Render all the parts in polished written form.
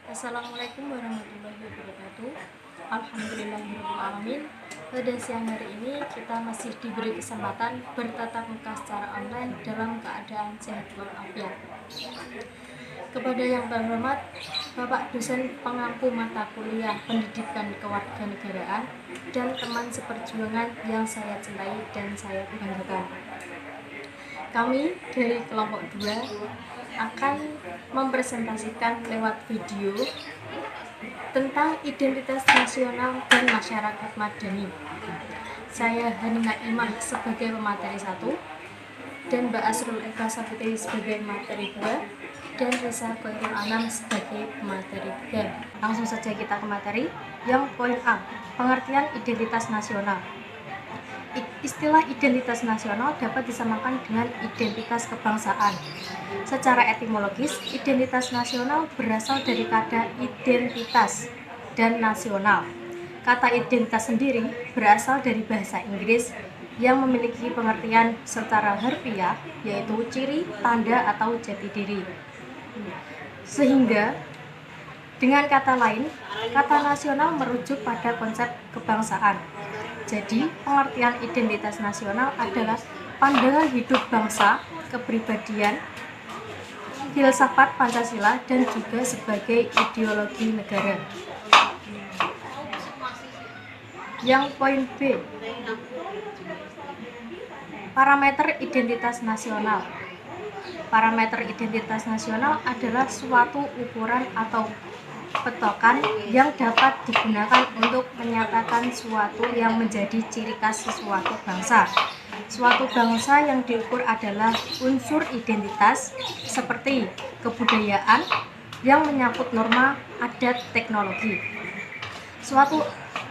Assalamualaikum warahmatullahi wabarakatuh. Alhamdulillahirrahmanirrahim. Pada siang hari ini kita masih diberi kesempatan bertatap muka secara online dalam keadaan sehat walafiat. Kepada yang terhormat Bapak dosen pengampu mata kuliah pendidikan kewarganegaraan dan teman seperjuangan yang saya cintai dan saya banggakan. Kami dari kelompok 2 akan mempresentasikan lewat video tentang identitas nasional dan masyarakat madani. Saya Hanina Imah sebagai pemateri 1 dan Mbak Asrul Eka Safitri sebagai pemateri 2 dan Risa Khairul Anam sebagai pemateri 3. Langsung saja kita ke materi. Yang poin A, pengertian identitas nasional. Istilah identitas nasional dapat disamakan dengan identitas kebangsaan. Secara etimologis, identitas nasional berasal dari kata identitas dan nasional. Kata identitas sendiri berasal dari bahasa Inggris yang memiliki pengertian secara harfiah, yaitu ciri, tanda, atau jati diri. Sehingga, dengan kata lain, kata nasional merujuk pada konsep kebangsaan. Jadi, pengertian identitas nasional adalah pandangan hidup bangsa, kepribadian, filsafat Pancasila, dan juga sebagai ideologi negara. Yang poin B, parameter identitas nasional. Parameter identitas nasional adalah suatu ukuran atau patokan yang dapat digunakan untuk menyatakan suatu yang menjadi ciri khas sesuatu bangsa. Suatu bangsa yang diukur adalah unsur identitas seperti kebudayaan yang menyangkut norma, adat, teknologi. Suatu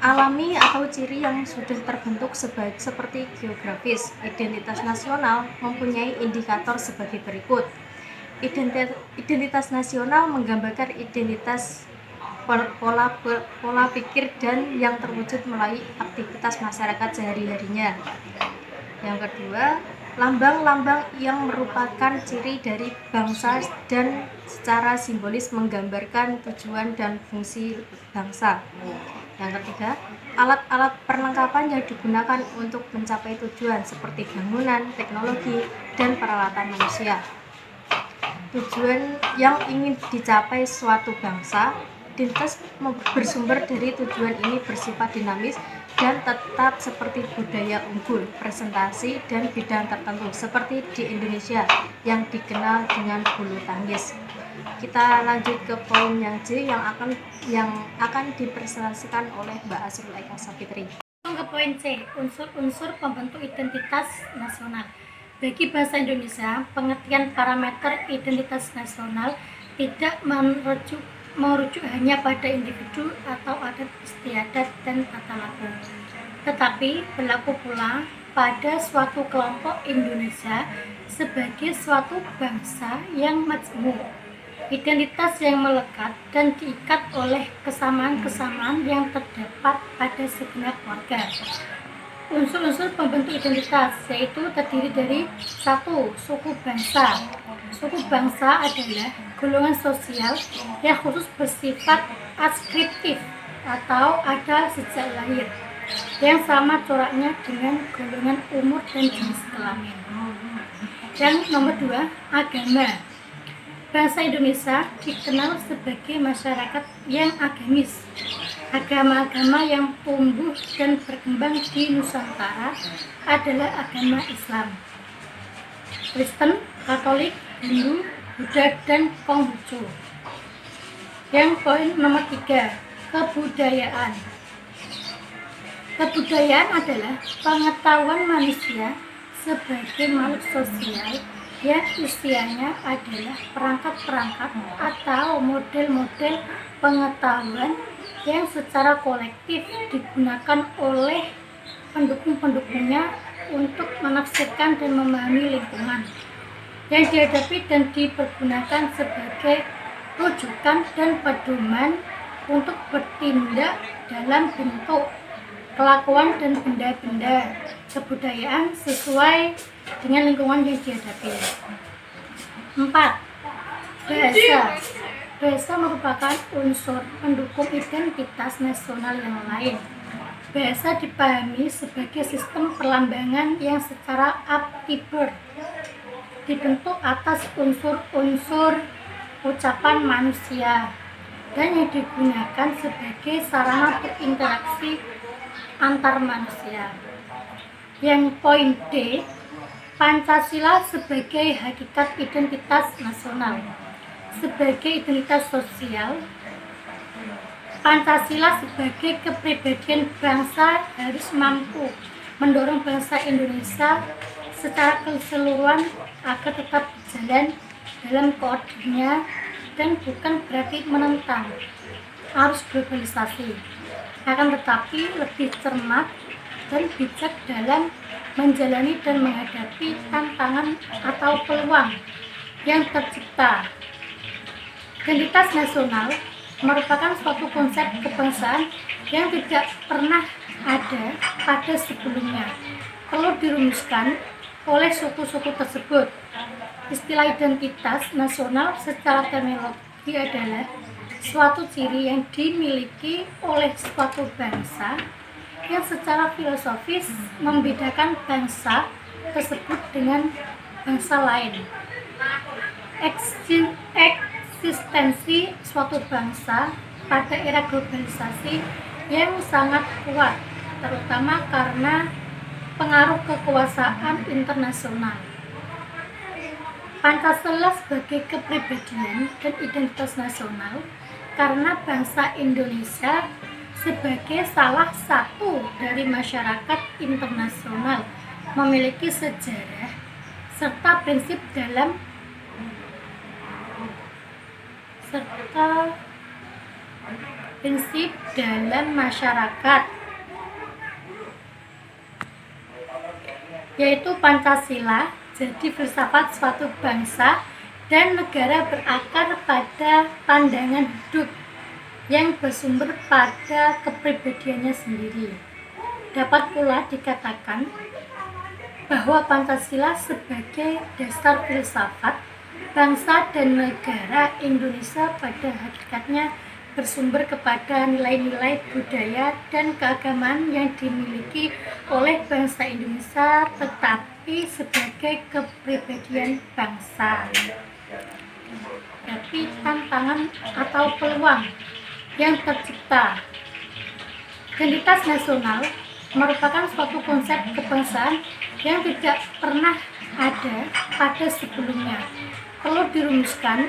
alami atau ciri yang sudah terbentuk seperti geografis. Identitas nasional mempunyai indikator sebagai berikut. Identitas nasional menggambarkan identitas pola pikir dan yang terwujud melalui aktivitas masyarakat sehari-harinya. Yang kedua, lambang-lambang yang merupakan ciri dari bangsa dan secara simbolis menggambarkan tujuan dan fungsi bangsa. Yang ketiga, alat-alat perlengkapan yang digunakan untuk mencapai tujuan seperti bangunan, teknologi, dan peralatan manusia. Tujuan yang ingin dicapai suatu bangsa, identitas bersumber dari tujuan ini bersifat dinamis dan tetap seperti budaya unggul, presentasi, dan bidang tertentu seperti di Indonesia yang dikenal dengan bulu tangkis. Kita lanjut ke poin yang J yang akan dipresentasikan oleh Mbak Asrul Eka Safitri. Ke poin C, unsur-unsur pembentuk identitas nasional. Bagi bahasa Indonesia, pengertian parameter identitas nasional tidak merujuk hanya pada individu atau adat istiadat dan tata laku, tetapi berlaku pula pada suatu kelompok Indonesia sebagai suatu bangsa yang majmuk, identitas yang melekat dan diikat oleh kesamaan-kesamaan yang terdapat pada segenap warga. Unsur-unsur pembentuk identitas yaitu terdiri dari 1. Suku bangsa. Suku bangsa adalah golongan sosial yang khusus bersifat adskriptif atau ada sejak lahir, yang sama coraknya dengan golongan umur dan jenis kelamin. Yang nomor 2, agama. Bangsa Indonesia dikenal sebagai masyarakat yang agamis. Agama-agama yang tumbuh dan berkembang di Nusantara adalah agama Islam, Kristen, Katolik, Hindu, Buddha, dan Konghucu. Yang poin nomor 3, kebudayaan. Kebudayaan adalah pengetahuan manusia sebagai makhluk sosial yang isinya adalah perangkat-perangkat atau model-model pengetahuan yang secara kolektif digunakan oleh pendukung-pendukungnya untuk menafsirkan dan memahami lingkungan yang dihadapi dan dipergunakan sebagai rujukan dan pedoman untuk bertindak dalam bentuk kelakuan dan benda-benda kebudayaan sesuai dengan lingkungan yang dihadapi. 4. Bahasa. Bahasa merupakan unsur pendukung identitas nasional yang lain. Bahasa dipahami sebagai sistem perlambangan yang secara aptibur dibentuk atas unsur-unsur ucapan manusia dan yang digunakan sebagai sarana berinteraksi antar manusia. Yang poin D, Pancasila sebagai hakikat identitas nasional. Sebagai identitas sosial, Pancasila sebagai kepribadian bangsa harus mampu mendorong bangsa Indonesia secara keseluruhan agar tetap berjalan dalam koordinatnya dan bukan berarti menentang arus globalisasi, akan tetapi lebih cermat dan bijak dalam menjalani dan menghadapi tantangan atau peluang yang tercipta. Identitas nasional merupakan suatu konsep kebangsaan yang tidak pernah ada pada sebelumnya, perlu dirumuskan oleh suku-suku tersebut. Istilah identitas nasional secara terminologi adalah suatu ciri yang dimiliki oleh suatu bangsa yang secara filosofis membedakan bangsa tersebut dengan bangsa lain. Eksistensi suatu bangsa pada era globalisasi yang sangat kuat, terutama karena pengaruh kekuasaan internasional. Pancasila sebagai kepribadian dan identitas nasional karena bangsa Indonesia sebagai salah satu dari masyarakat internasional memiliki sejarah serta prinsip dalam masyarakat, yaitu Pancasila jadi filsafat suatu bangsa dan negara berakar pada pandangan hidup yang bersumber pada kepribadiannya sendiri. Dapat pula dikatakan bahwa Pancasila sebagai dasar filsafat bangsa dan negara Indonesia pada hakikatnya bersumber kepada nilai-nilai budaya dan keagamaan yang dimiliki oleh bangsa Indonesia, tetapi sebagai kepribadian bangsa. Tapi tantangan atau peluang yang tercipta. Identitas nasional merupakan suatu konsep kebangsaan yang tidak pernah ada pada sebelumnya, perlu dirumuskan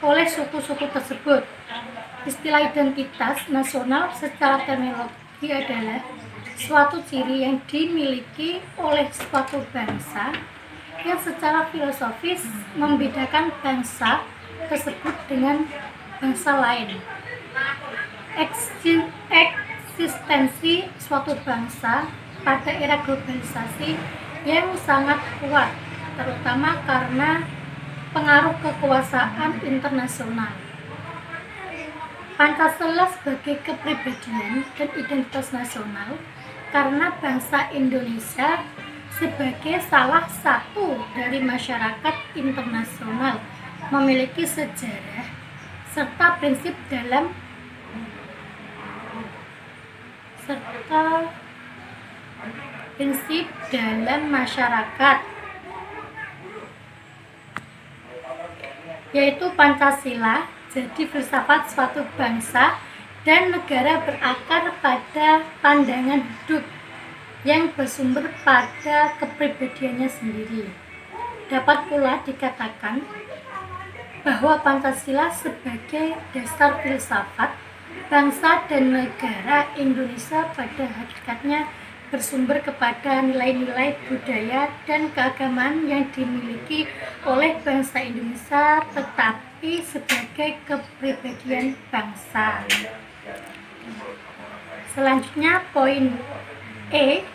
oleh suku-suku tersebut. Istilah identitas nasional secara terminologi adalah suatu ciri yang dimiliki oleh suatu bangsa yang secara filosofis membedakan bangsa tersebut dengan bangsa lain. Eksistensi suatu bangsa pada era globalisasi yang sangat kuat, terutama karena pengaruh kekuasaan internasional. Pancasila sebagai kepribadian dan identitas nasional karena bangsa Indonesia sebagai salah satu dari masyarakat internasional memiliki sejarah serta prinsip dalam masyarakat, yaitu Pancasila jadi filsafat suatu bangsa dan negara berakar pada pandangan hidup yang bersumber pada kepribadiannya sendiri. Dapat pula dikatakan bahwa Pancasila sebagai dasar filsafat bangsa dan negara Indonesia pada hakikatnya bersumber kepada nilai-nilai budaya dan keagamaan yang dimiliki oleh bangsa Indonesia, tetapi sebagai kepribadian bangsa. Selanjutnya poin E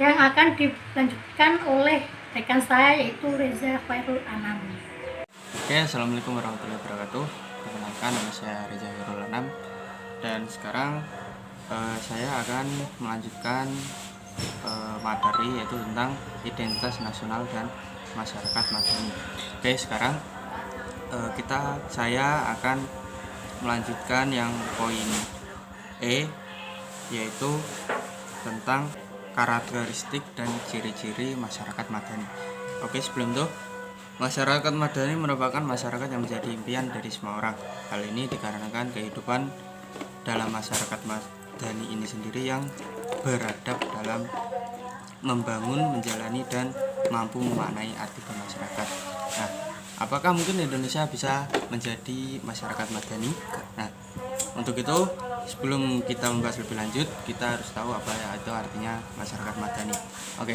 yang akan dilanjutkan oleh rekan saya, yaitu Reza Khairul Anam. Oke, assalamualaikum warahmatullahi wabarakatuh. Perkenalkan, nama saya Reza Khairul Anam dan sekarang saya akan melanjutkan materi yaitu tentang identitas nasional dan masyarakat madani. Oke, sekarang saya akan melanjutkan yang poin E, yaitu tentang karakteristik dan ciri-ciri masyarakat madani. Oke, sebelum itu, masyarakat madani merupakan masyarakat yang menjadi impian dari semua orang. Hal ini dikarenakan kehidupan dalam masyarakat madani ini sendiri yang beradab dalam membangun, menjalani, dan mampu memaknai arti bermasyarakat. Nah, apakah mungkin Indonesia bisa menjadi masyarakat madani? Nah, untuk itu sebelum kita membahas lebih lanjut, kita harus tahu apa ya itu artinya masyarakat madani. Oke,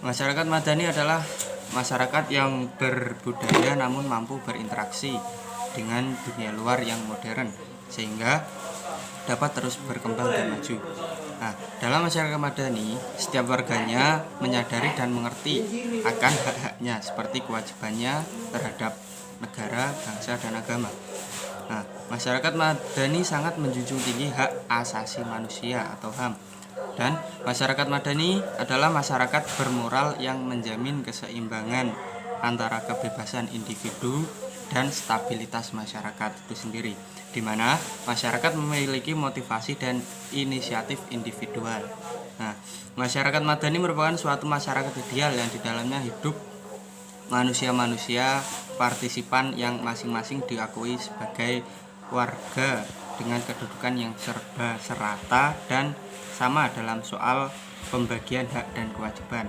masyarakat madani adalah masyarakat yang berbudaya namun mampu berinteraksi dengan dunia luar yang modern sehingga dapat terus berkembang dan maju. Nah, dalam masyarakat madani, setiap warganya menyadari dan mengerti akan hak-haknya seperti kewajibannya terhadap negara, bangsa, dan agama. Nah, masyarakat madani sangat menjunjung tinggi hak asasi manusia atau HAM. Dan masyarakat madani adalah masyarakat bermoral yang menjamin keseimbangan antara kebebasan individu dan stabilitas masyarakat itu sendiri, di mana masyarakat memiliki motivasi dan inisiatif individual. Nah, masyarakat madani merupakan suatu masyarakat ideal yang di dalamnya hidup manusia-manusia partisipan yang masing-masing diakui sebagai warga dengan kedudukan yang serba serata dan sama dalam soal pembagian hak dan kewajiban.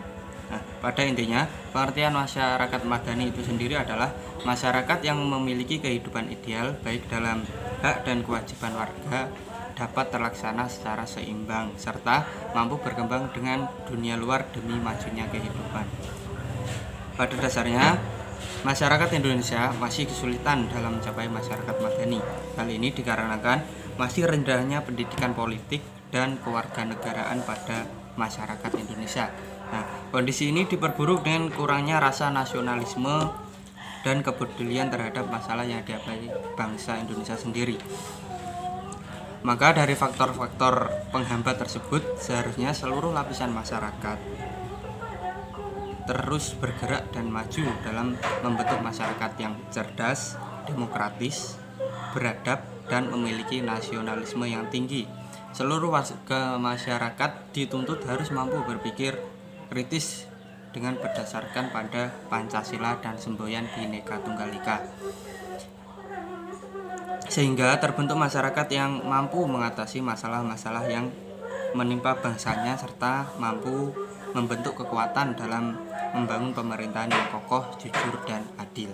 Nah, pada intinya, pengertian masyarakat madani itu sendiri adalah masyarakat yang memiliki kehidupan ideal baik dalam hak dan kewajiban warga dapat terlaksana secara seimbang serta mampu berkembang dengan dunia luar demi majunya kehidupan. Pada dasarnya, masyarakat Indonesia masih kesulitan dalam mencapai masyarakat madani. Hal ini dikarenakan masih rendahnya pendidikan politik dan kewarganegaraan pada masyarakat Indonesia. Nah, kondisi ini diperburuk dengan kurangnya rasa nasionalisme dan kepedulian terhadap masalah yang dihadapi bangsa Indonesia sendiri. Maka dari faktor-faktor penghambat tersebut, seharusnya seluruh lapisan masyarakat terus bergerak dan maju dalam membentuk masyarakat yang cerdas, demokratis, beradab, dan memiliki nasionalisme yang tinggi. Seluruh warga masyarakat dituntut harus mampu berpikir kritis dengan berdasarkan pada Pancasila dan semboyan Bhinneka Tunggal Ika, sehingga terbentuk masyarakat yang mampu mengatasi masalah-masalah yang menimpa bangsanya serta mampu membentuk kekuatan dalam membangun pemerintahan yang kokoh, jujur, dan adil.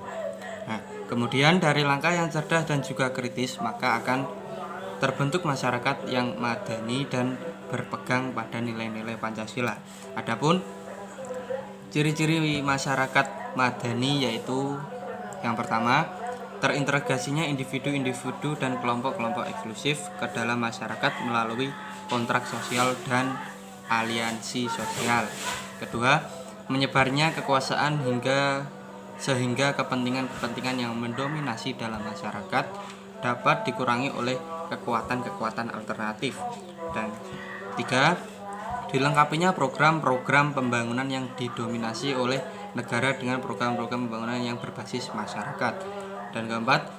Nah, kemudian dari langkah yang cerdas dan juga kritis, maka akan terbentuk masyarakat yang madani dan berpegang pada nilai-nilai Pancasila. Adapun ciri-ciri masyarakat madani yaitu yang pertama, terintegrasinya individu-individu dan kelompok-kelompok eksklusif ke dalam masyarakat melalui kontrak sosial dan aliansi sosial. Kedua, menyebarnya kekuasaan sehingga kepentingan-kepentingan yang mendominasi dalam masyarakat dapat dikurangi oleh kekuatan-kekuatan alternatif. Dan tiga, dilengkapinya program-program pembangunan yang didominasi oleh negara dengan program-program pembangunan yang berbasis masyarakat. Dan keempat,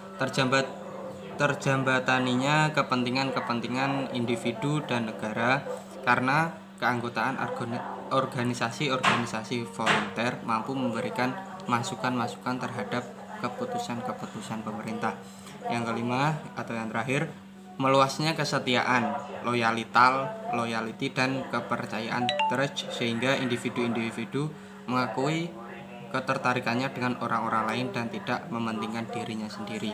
terjembataninya kepentingan-kepentingan individu dan negara karena keanggotaan organisasi-organisasi volunteer mampu memberikan masukan-masukan terhadap keputusan-keputusan pemerintah. Yang kelima atau yang terakhir, meluasnya kesetiaan, loyalty dan kepercayaan trust sehingga individu-individu mengakui ketertarikannya dengan orang-orang lain dan tidak mementingkan dirinya sendiri.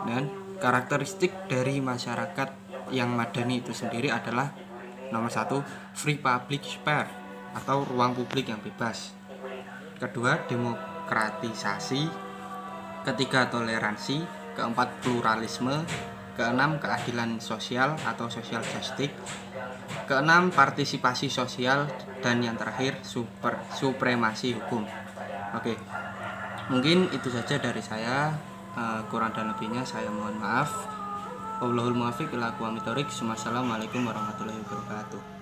Dan karakteristik dari masyarakat yang madani itu sendiri adalah nomor 1, free public sphere atau ruang publik yang bebas. Kedua, demokratisasi. Ketiga, toleransi. Keempat, pluralisme. Keenam, keadilan sosial atau social justice. Keenam, partisipasi sosial. Dan yang terakhir, supremasi hukum. Oke, mungkin itu saja dari saya. Kurang dan lebihnya saya mohon maaf. Wallahul muwaffiq ila aqwamit thoriq. Wassalamualaikum warahmatullahi wabarakatuh.